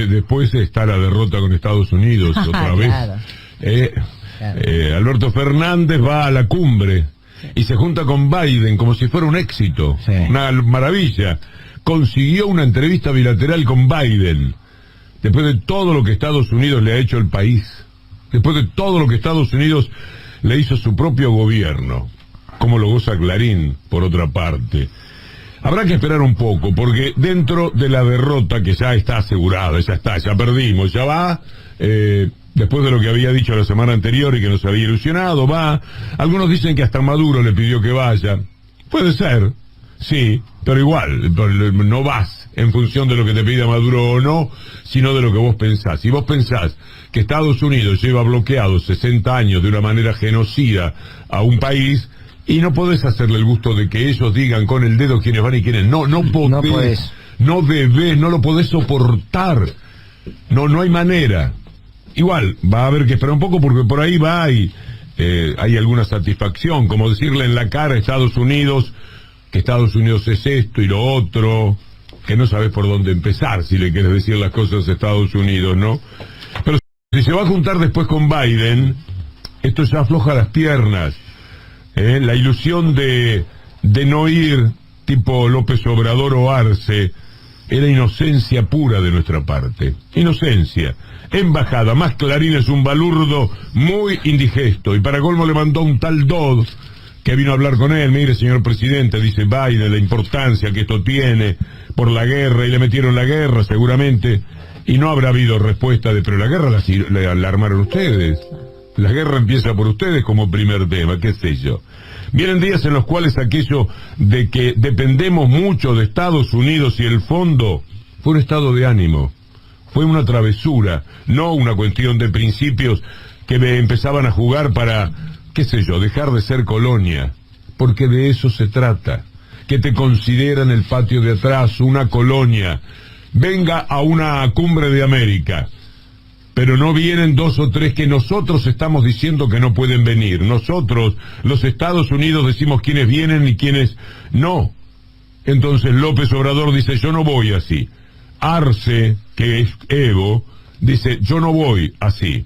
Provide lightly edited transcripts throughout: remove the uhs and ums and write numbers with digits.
después está la derrota con Estados Unidos otra vez. Alberto Fernández va a la cumbre y se junta con Biden como si fuera un éxito, una maravilla. Consiguió una entrevista bilateral con Biden, después de todo lo que Estados Unidos le ha hecho al país, después de todo lo que Estados Unidos le hizo su propio gobierno, como lo goza Clarín, por otra parte. Habrá que esperar un poco, porque dentro de la derrota que ya está asegurada, ya perdimos, ya va, después de lo que había dicho la semana anterior y que nos había ilusionado, va. Algunos dicen que hasta Maduro le pidió que vaya. Puede ser, sí, pero igual, no vas en función de lo que te pida Maduro o no, sino de lo que vos pensás. Si vos pensás que Estados Unidos lleva bloqueado 60 años de una manera genocida a un país, y no podés hacerle el gusto de que ellos digan con el dedo quiénes van y quiénes no podés, no debés, no lo podés soportar, no hay manera. Igual, va a haber que esperar un poco porque por ahí va y hay alguna satisfacción, como decirle en la cara a Estados Unidos que Estados Unidos es esto y lo otro, que no sabes por dónde empezar si le quieres decir las cosas a Estados Unidos, ¿no? Pero si se va a juntar después con Biden, esto ya afloja las piernas. La ilusión de no ir tipo López Obrador o Arce era inocencia pura de nuestra parte. Inocencia. Embajada, más Clarín es un balurdo muy indigesto, y para colmo le mandó un tal Dodd que vino a hablar con él. Mire, señor presidente, dice Biden, la importancia que esto tiene por la guerra, y le metieron la guerra seguramente, y no habrá habido respuesta de, pero la guerra la armaron ustedes. La guerra empieza por ustedes como primer tema, qué sé yo. Vienen días en los cuales aquello de que dependemos mucho de Estados Unidos y el fondo fue un estado de ánimo, fue una travesura, no una cuestión de principios que empezaban a jugar para, qué sé yo, dejar de ser colonia, porque de eso se trata, que te consideran el patio de atrás una colonia. Venga a una cumbre de América, pero no vienen 2 o 3 que nosotros estamos diciendo que no pueden venir. Nosotros, los Estados Unidos, decimos quiénes vienen y quiénes no. Entonces López Obrador dice, yo no voy así. Arce, que es Evo, dice, yo no voy así.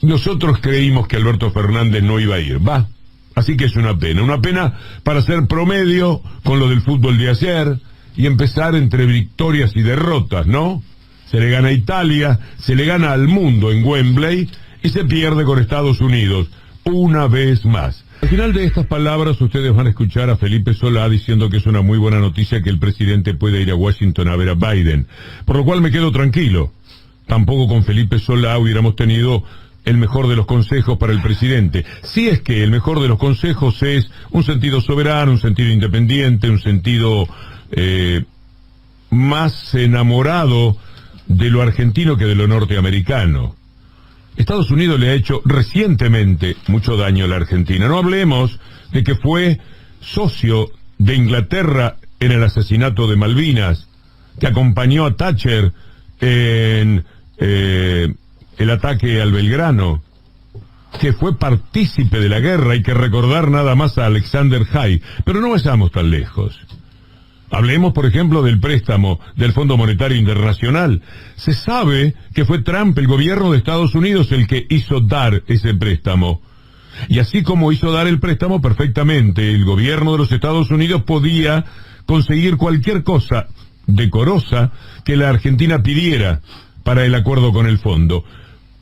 Nosotros creímos que Alberto Fernández no iba a ir, va. Así que es una pena para hacer promedio con lo del fútbol de ayer y empezar entre victorias y derrotas, ¿no? Se le gana a Italia, se le gana al mundo en Wembley y se pierde con Estados Unidos, una vez más. Al final de estas palabras ustedes van a escuchar a Felipe Solá diciendo que es una muy buena noticia que el presidente puede ir a Washington a ver a Biden, por lo cual me quedo tranquilo. Tampoco con Felipe Solá hubiéramos tenido el mejor de los consejos para el presidente. Si es que el mejor de los consejos es un sentido soberano, un sentido independiente, un sentido más enamorado de lo argentino que de lo norteamericano. Estados Unidos le ha hecho recientemente mucho daño a la Argentina. No hablemos de que fue socio de Inglaterra en el asesinato de Malvinas, que acompañó a Thatcher en el ataque al Belgrano, que fue partícipe de la guerra. Hay que recordar nada más a Alexander Haig, pero no vayamos tan lejos. Hablemos, por ejemplo, del préstamo del Fondo Monetario Internacional. Se sabe que fue Trump, el gobierno de Estados Unidos, el que hizo dar ese préstamo. Y así como hizo dar el préstamo perfectamente, el gobierno de los Estados Unidos podía conseguir cualquier cosa decorosa que la Argentina pidiera para el acuerdo con el fondo.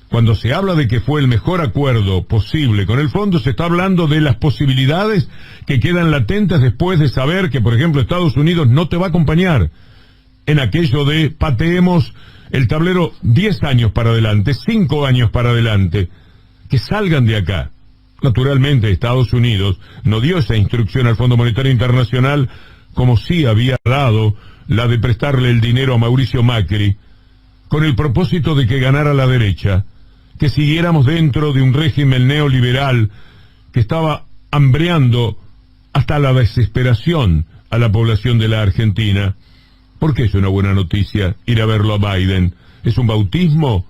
Cuando se habla de que fue el mejor acuerdo posible con el fondo, se está hablando de las posibilidades que quedan latentes después de saber que, por ejemplo, Estados Unidos no te va a acompañar en aquello de pateemos el tablero 10 años para adelante, 5 años para adelante, que salgan de acá. Naturalmente, Estados Unidos no dio esa instrucción al Fondo Monetario Internacional como sí había dado la de prestarle el dinero a Mauricio Macri, con el propósito de que ganara la derecha, que siguiéramos dentro de un régimen neoliberal que estaba hambreando hasta la desesperación a la población de la Argentina. ¿Por qué es una buena noticia ir a verlo a Biden? ¿Es un bautismo?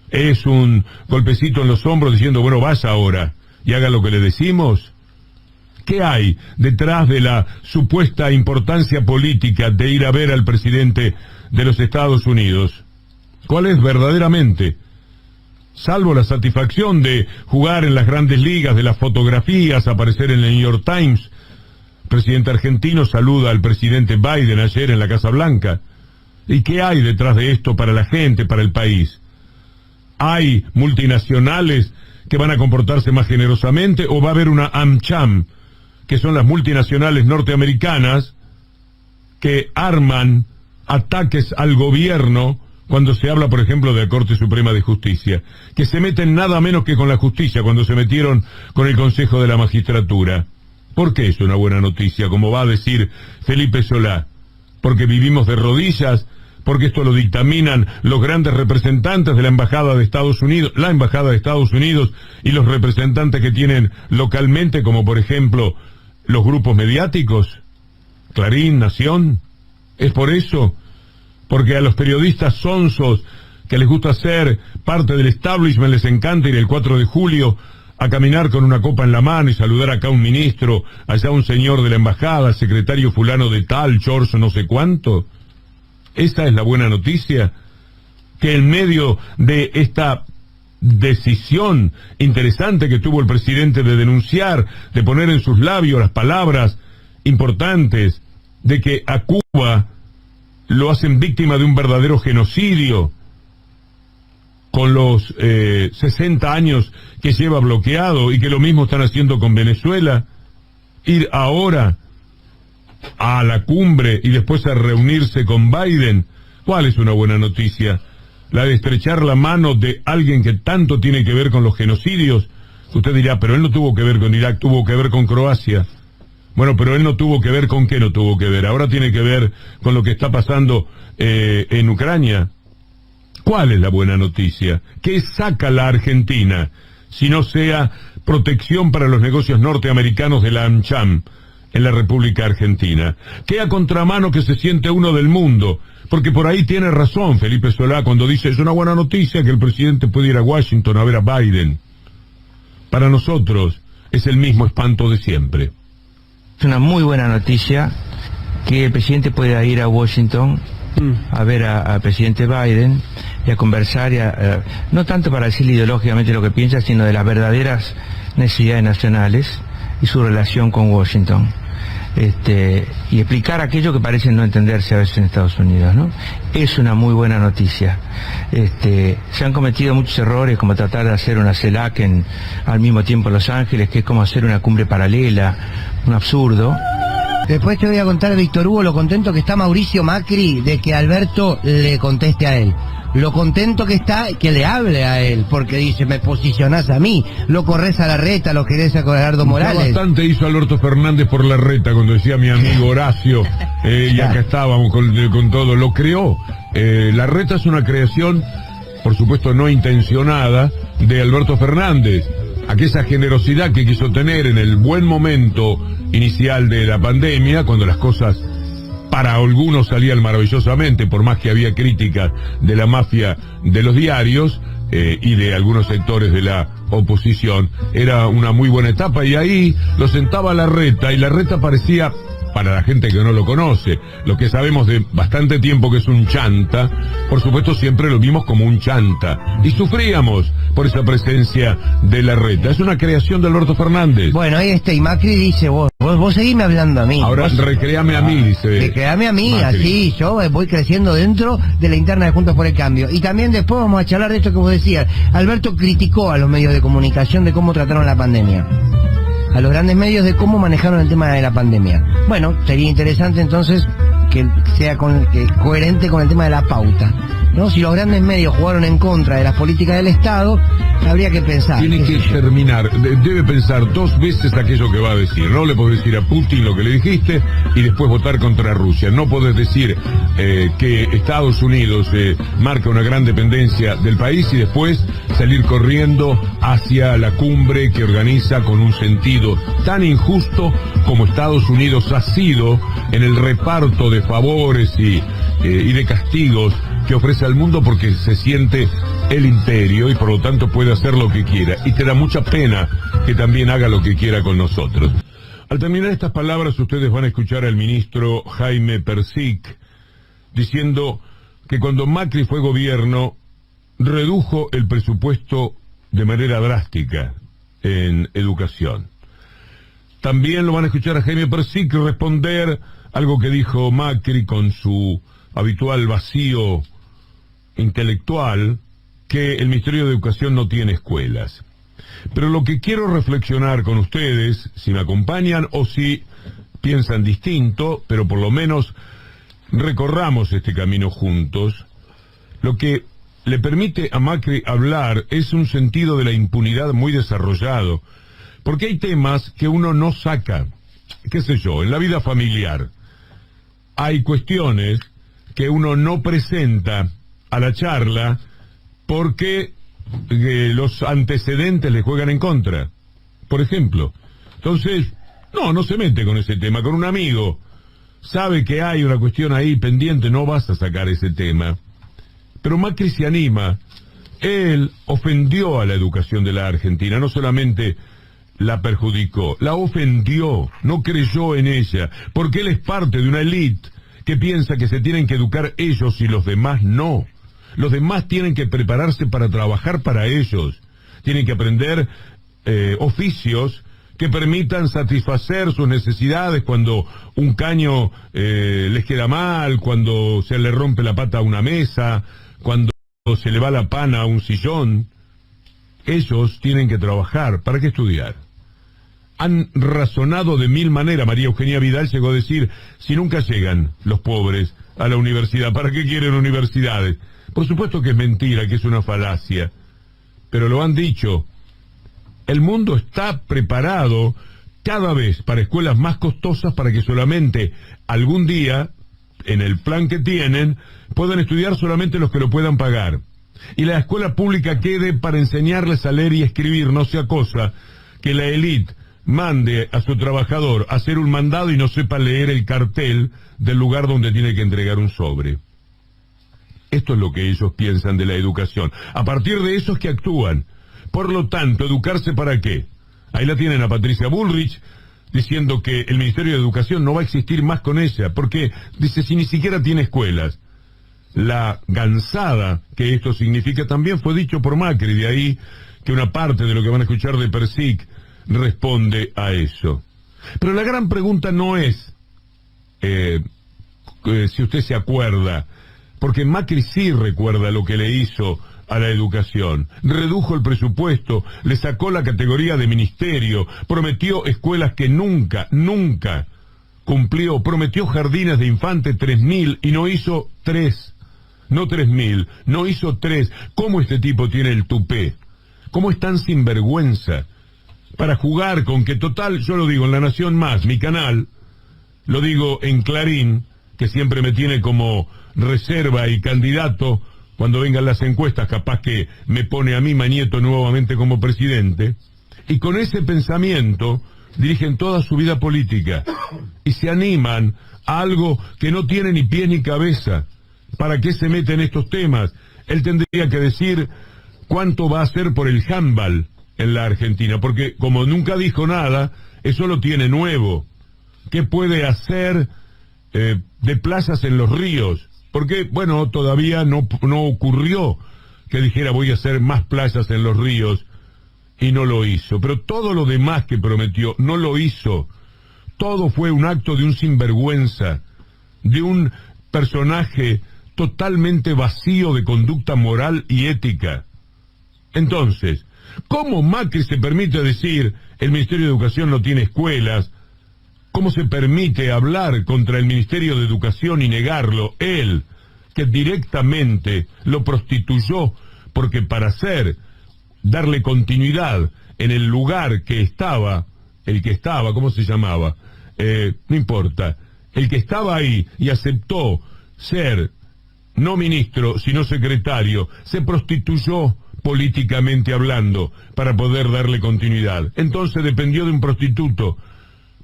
¿Es un golpecito en los hombros diciendo, bueno, vas ahora y haga lo que le decimos? ¿Qué hay detrás de la supuesta importancia política de ir a ver al presidente de los Estados Unidos? ¿Cuál es verdaderamente? Salvo la satisfacción de jugar en las grandes ligas, de las fotografías, aparecer en el New York Times. El presidente argentino saluda al presidente Biden ayer en la Casa Blanca. ¿Y qué hay detrás de esto para la gente, para el país? ¿Hay multinacionales que van a comportarse más generosamente o va a haber una AmCham, que son las multinacionales norteamericanas que arman ataques al gobierno cuando se habla, por ejemplo, de la Corte Suprema de Justicia, que se meten nada menos que con la justicia cuando se metieron con el Consejo de la Magistratura? ¿Por qué es una buena noticia, como va a decir Felipe Solá? ¿Porque vivimos de rodillas? ¿Porque esto lo dictaminan los grandes representantes de la Embajada de Estados Unidos, la Embajada de Estados Unidos y los representantes que tienen localmente, como por ejemplo los grupos mediáticos? Clarín, Nación. ¿Es por eso? Porque a los periodistas sonsos que les gusta ser parte del establishment les encanta ir el 4 de julio a caminar con una copa en la mano y saludar acá a un ministro, allá un señor de la embajada, secretario fulano de tal, George no sé cuánto. ¿Esa es la buena noticia? Que en medio de esta decisión interesante que tuvo el presidente de denunciar, de poner en sus labios las palabras importantes de que a Cuba lo hacen víctima de un verdadero genocidio, con los 60 años que lleva bloqueado, y que lo mismo están haciendo con Venezuela, ir ahora a la cumbre y después a reunirse con Biden? ¿Cuál es una buena noticia? La de estrechar la mano de alguien que tanto tiene que ver con los genocidios. Usted dirá, pero él no tuvo que ver con Irak, tuvo que ver con Croacia. Bueno, pero él no tuvo que ver con qué no tuvo que ver. Ahora tiene que ver con lo que está pasando en Ucrania. ¿Cuál es la buena noticia? ¿Qué saca la Argentina si no sea protección para los negocios norteamericanos de la AmCham en la República Argentina? ¿Qué a contramano que se siente uno del mundo? Porque por ahí tiene razón Felipe Solá cuando dice, es una buena noticia que el presidente puede ir a Washington a ver a Biden. Para nosotros es el mismo espanto de siempre. Es una muy buena noticia que el presidente pueda ir a Washington a ver al presidente Biden y a conversar, no tanto para decirle ideológicamente lo que piensa, sino de las verdaderas necesidades nacionales y su relación con Washington. Y explicar aquello que parece no entenderse a veces en Estados Unidos, ¿no? Es una muy buena noticia. Se han cometido muchos errores, como tratar de hacer una CELAC al mismo tiempo en Los Ángeles, que es como hacer una cumbre paralela, un absurdo. Después te voy a contar, Víctor Hugo, lo contento que está Mauricio Macri de que Alberto le conteste a él. Lo contento que está que le hable a él, porque dice, me posicionás a mí, lo corres a Larreta, lo querés a Gerardo Morales. Bastante hizo Alberto Fernández por Larreta cuando decía mi amigo Horacio, y acá estábamos con todo, lo creó. Larreta es una creación, por supuesto no intencionada, de Alberto Fernández. Aquella generosidad que quiso tener en el buen momento inicial de la pandemia, cuando las cosas para algunos salían maravillosamente, por más que había críticas de la mafia de los diarios y de algunos sectores de la oposición. Era una muy buena etapa y ahí lo sentaba Larreta, y Larreta parecía, para la gente que no lo conoce, lo que sabemos de bastante tiempo que es un chanta, por supuesto siempre lo vimos como un chanta, y sufríamos por esa presencia de Larreta. Es una creación de Alberto Fernández. Bueno, ahí está, y Macri dice, vos seguime hablando a mí. Ahora recréame a mí, dice. Recréame a mí, Macri. así yo voy creciendo dentro de la interna de Juntos por el Cambio. Y también después vamos a charlar de esto que vos decías. Alberto criticó a los medios de comunicación de cómo trataron la pandemia, a los grandes medios de cómo manejaron el tema de la pandemia. Bueno, sería interesante entonces que sea coherente con el tema de la pauta, ¿no? Si los grandes medios jugaron en contra de las políticas del Estado, habría que pensar. Tiene que terminar, debe pensar 2 veces aquello que va a decir. No le podés decir a Putin lo que le dijiste y después votar contra Rusia. No podés decir que Estados Unidos marca una gran dependencia del país y después salir corriendo hacia la cumbre que organiza con un sentido tan injusto como Estados Unidos ha sido en el reparto de favores y de castigos que ofrece al mundo, porque se siente el imperio y por lo tanto puede hacer lo que quiera, y te da mucha pena que también haga lo que quiera con nosotros. Al terminar estas palabras, ustedes van a escuchar al ministro Jaime Persic diciendo que cuando Macri fue gobierno redujo el presupuesto de manera drástica en educación. También lo van a escuchar a Jaime Persic responder algo que dijo Macri con su habitual vacío intelectual, que el Ministerio de Educación no tiene escuelas. Pero lo que quiero reflexionar con ustedes, si me acompañan o si piensan distinto, pero por lo menos recorramos este camino juntos, lo que le permite a Macri hablar es un sentido de la impunidad muy desarrollado, porque hay temas que uno no saca, qué sé yo, en la vida familiar. Hay cuestiones que uno no presenta a la charla porque los antecedentes le juegan en contra, por ejemplo. Entonces, no se mete con ese tema, con un amigo. Sabe que hay una cuestión ahí pendiente, no vas a sacar ese tema. Pero Macri se anima. Él ofendió a la educación de la Argentina, no solamente la perjudicó, la ofendió, no creyó en ella, porque él es parte de una élite que piensa que se tienen que educar ellos y los demás no. Los demás tienen que prepararse para trabajar para ellos, tienen que aprender oficios que permitan satisfacer sus necesidades cuando un caño les queda mal, cuando se le rompe la pata a una mesa, cuando se le va la pana a un sillón. Ellos tienen que trabajar. ¿Para qué estudiar? Han razonado de mil maneras. María Eugenia Vidal llegó a decir, si nunca llegan los pobres a la universidad, ¿para qué quieren universidades? Por supuesto que es mentira, que es una falacia, pero lo han dicho. El mundo está preparado cada vez para escuelas más costosas para que solamente algún día, en el plan que tienen, puedan estudiar solamente los que lo puedan pagar. Y la escuela pública quede para enseñarles a leer y escribir, no sea cosa que la élite mande a su trabajador a hacer un mandado y no sepa leer el cartel del lugar donde tiene que entregar un sobre. Esto es lo que ellos piensan de la educación. A partir de eso es que actúan. Por lo tanto, ¿educarse para qué? Ahí la tienen a Patricia Bullrich diciendo que el Ministerio de Educación no va a existir más con ella, porque dice, si ni siquiera tiene escuelas. La gansada que esto significa también fue dicho por Macri, de ahí que una parte de lo que van a escuchar de Persic responde a eso. Pero la gran pregunta no es si usted se acuerda, porque Macri sí recuerda lo que le hizo a la educación. Redujo el presupuesto, le sacó la categoría de ministerio, prometió escuelas que nunca cumplió, prometió jardines de infantes 3.000 y no hizo 3, no 3.000, no hizo 3. ¿Cómo este tipo tiene el tupé? ¿Cómo es tan sinvergüenza para jugar con que total, yo lo digo en La Nación Más, mi canal, lo digo en Clarín, que siempre me tiene como reserva y candidato, cuando vengan las encuestas capaz que me pone a mí Mañeto nuevamente como presidente, y con ese pensamiento dirigen toda su vida política, y se animan a algo que no tiene ni pies ni cabeza. ¿Para qué se mete en estos temas? Él tendría que decir cuánto va a hacer por el handball en la Argentina, porque como nunca dijo nada, eso lo tiene nuevo. ¿Qué puede hacer de plazas en los ríos? Porque, bueno, todavía no ocurrió que dijera voy a hacer más playas en los ríos, y no lo hizo. Pero todo lo demás que prometió no lo hizo. Todo fue un acto de un sinvergüenza, de un personaje totalmente vacío de conducta moral y ética. Entonces, ¿cómo Macri se permite decir el Ministerio de Educación no tiene escuelas? ¿Cómo se permite hablar contra el Ministerio de Educación y negarlo? Él, que directamente lo prostituyó, porque para darle continuidad en el lugar que estaba, ¿cómo se llamaba? No importa, el que estaba ahí y aceptó ser no ministro, sino secretario, se prostituyó políticamente hablando para poder darle continuidad. Entonces dependió de un prostituto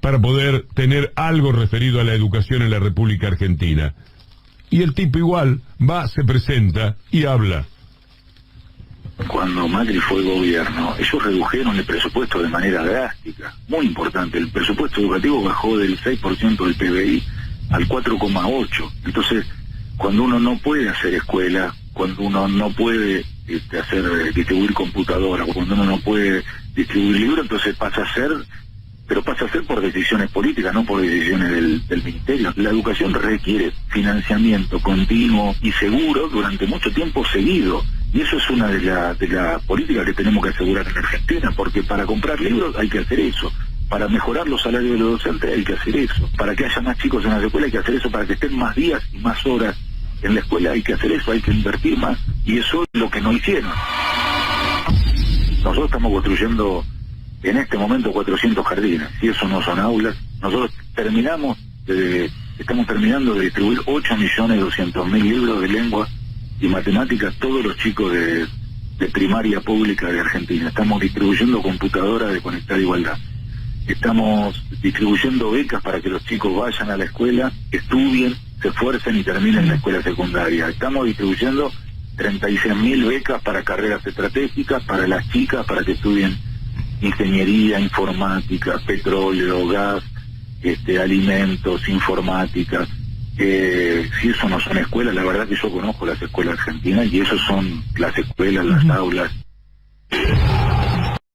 para poder tener algo referido a la educación en la República Argentina. Y el tipo igual va, se presenta y habla. Cuando Macri fue gobierno, ellos redujeron el presupuesto de manera drástica, muy importante. El presupuesto educativo bajó del 6% del PBI al 4,8%. Entonces, cuando uno no puede hacer escuela, cuando uno no puede distribuir computadoras, cuando uno no puede distribuir libros, entonces pasa a ser por decisiones políticas, no por decisiones del ministerio. La educación requiere financiamiento continuo y seguro durante mucho tiempo seguido. Y eso es una de las políticas que tenemos que asegurar en Argentina, porque para comprar libros hay que hacer eso. Para mejorar los salarios de los docentes hay que hacer eso. Para que haya más chicos en las escuelas hay que hacer eso. Para que estén más días y más horas en la escuela hay que hacer eso, hay que invertir más. Y eso es lo que no hicieron. Nosotros estamos construyendo en este momento 400 jardines, y eso no son aulas. Nosotros estamos terminando de distribuir 8.200.000 libros de lengua y matemáticas a todos los chicos de primaria pública de Argentina. Estamos distribuyendo computadoras de Conectar Igualdad. Estamos distribuyendo becas para que los chicos vayan a la escuela, estudien, se esfuercen y terminen la escuela secundaria. Estamos distribuyendo 36.000 becas para carreras estratégicas, para las chicas, para que estudien ingeniería, informática, petróleo, gas, alimentos, informática. Si eso no son escuelas, la verdad que yo conozco las escuelas argentinas y eso son las escuelas, las aulas